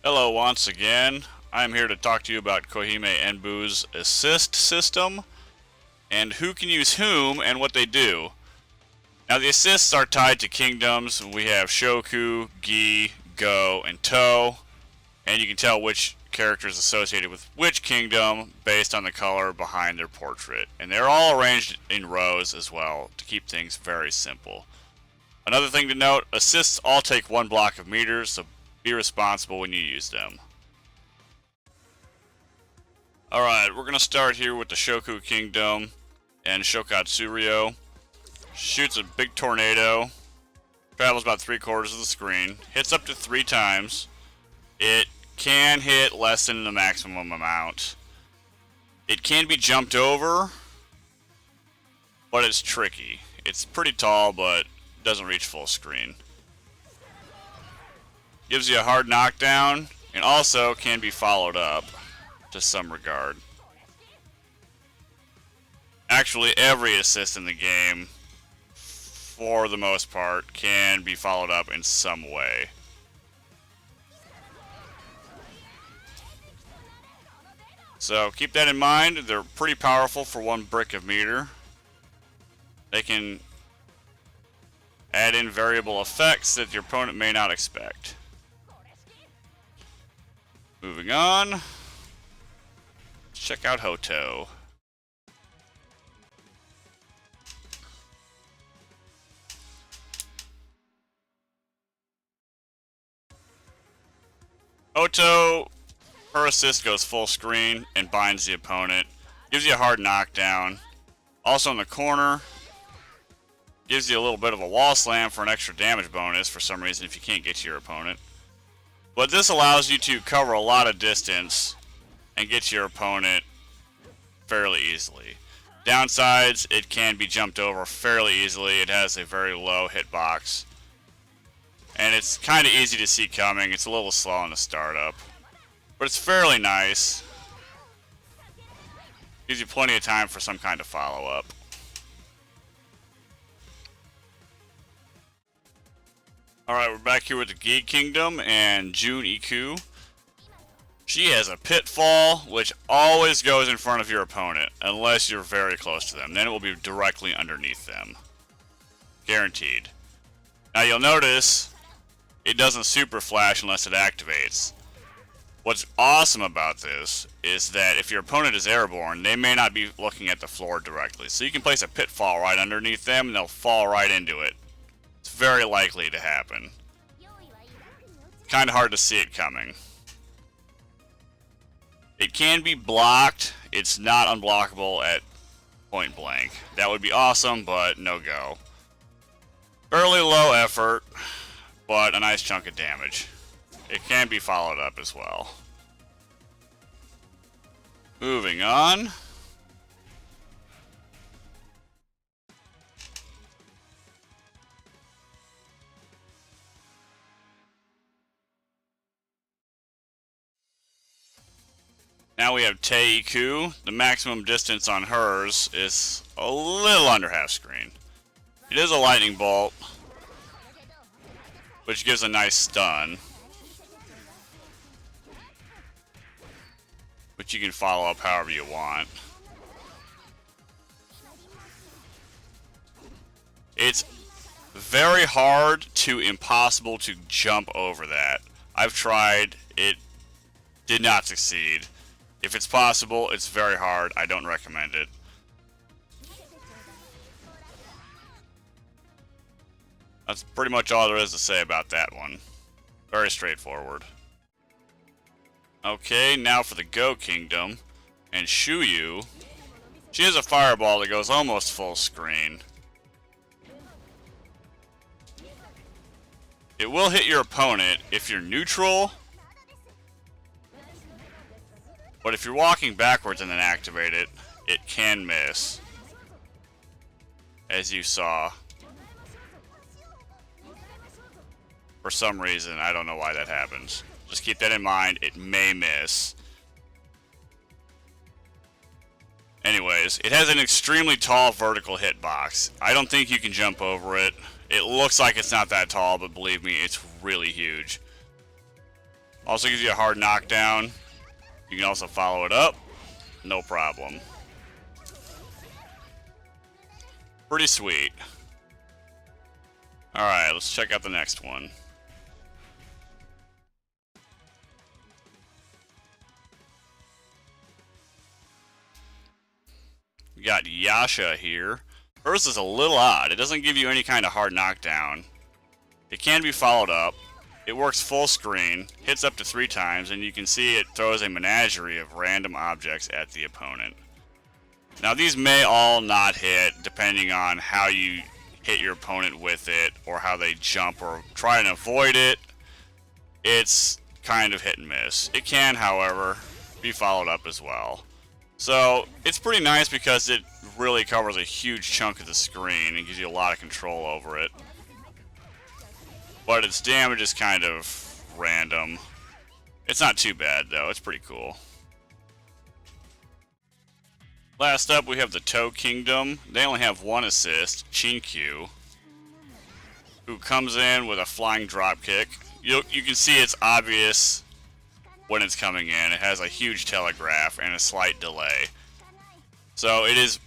Hello once again. I'm here to talk to you about Koihime Enbu's assist system and who can use whom and what they do. Now the assists are tied to kingdoms. We have Shoku, Gi, Go, and To, and you can tell which character is associated with which kingdom based on the color behind their portrait. And they're all arranged in rows as well to keep things very simple. Another thing to note, assists all take one block of meters, so be responsible when you use them. Alright, we're going to start here with the Shoku Kingdome and Shokatsuryo. Shoots a big tornado, travels about 3/4 of the screen, hits up to 3 times. It can hit less than the maximum amount. It can be jumped over, but it's tricky. It's pretty tall, but doesn't reach full screen. Gives you a hard knockdown, and also can be followed up to some regard. Actually, every assist in the game, for the most part, can be followed up in some way. So keep that in mind. They're pretty powerful for 1 brick of meter. They can add in variable effects that your opponent may not expect. Moving on. Let's check out Hoto. Hoto, her assist goes full screen and binds the opponent. Gives you a hard knockdown. Also in the corner, gives you a little bit of a wall slam for an extra damage bonus for some reason if you can't get to your opponent. But this allows you to cover a lot of distance and get to your opponent fairly easily. Downsides, it can be jumped over fairly easily. It has a very low hitbox. And it's kind of easy to see coming. It's a little slow on the startup. But it's fairly nice. Gives you plenty of time for some kind of follow-up. Alright, we're back here with the Gi Kingdom and Juniku. She has a pitfall, which always goes in front of your opponent, unless you're very close to them. Then it will be directly underneath them. Guaranteed. Now you'll notice, it doesn't super flash unless it activates. What's awesome about this is that if your opponent is airborne, they may not be looking at the floor directly. So you can place a pitfall right underneath them and they'll fall right into it. It's very likely to happen. Kind of hard to see it coming. It can be blocked. It's not unblockable at point blank. That would be awesome, but no go. Fairly low effort, but a nice chunk of damage. It can be followed up as well. Moving on. Now we have Teiku. The maximum distance on hers is a little under half screen. It is a lightning bolt, which gives a nice stun, which you can follow up however you want. It's very hard to impossible to jump over that. I've tried, it did not succeed. If it's possible, it's very hard. I don't recommend it. That's pretty much all there is to say about that one. Very straightforward. Okay, now for the Go Kingdom. And Shuyu. She has a fireball that goes almost full screen. It will hit your opponent if you're neutral. But if you're walking backwards and then activate it, it can miss. As you saw. For some reason, I don't know why that happens. Just keep that in mind, it may miss. Anyways, it has an extremely tall vertical hitbox. I don't think you can jump over it. It looks like it's not that tall, but believe me, it's really huge. Also gives you a hard knockdown. You can also follow it up. No problem. Pretty sweet. Alright, let's check out the next one. We got Yasha here. Hers is a little odd. It doesn't give you any kind of hard knockdown. It can be followed up. It works full screen, hits up to 3 times, and you can see it throws a menagerie of random objects at the opponent. Now these may all not hit depending on how you hit your opponent with it or how they jump or try and avoid it. It's kind of hit and miss. It can, however, be followed up as well. So it's pretty nice because it really covers a huge chunk of the screen and gives you a lot of control over it. But its damage is kind of random. It's not too bad though, it's pretty cool. Last up we have the Shoku Kingdome. They only have 1 assist, Chinkyu, who comes in with a flying drop kick. You can see it's obvious when it's coming in. It has a huge telegraph and a slight delay. So it is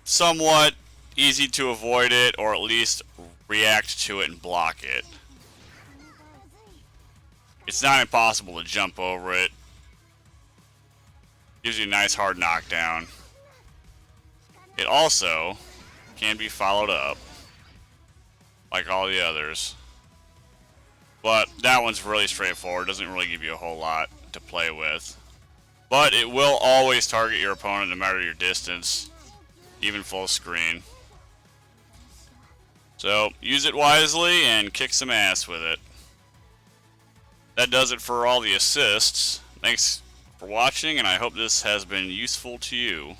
somewhat easy to avoid it, or at least react to it and block it. It's not impossible to jump over it. Gives you a nice hard knockdown. It also can be followed up, like all the others. But that one's really straightforward, doesn't really give you a whole lot to play with. But it will always target your opponent no matter your distance, even full screen. So use it wisely and kick some ass with it. That does it for all the assists. Thanks for watching, and I hope this has been useful to you.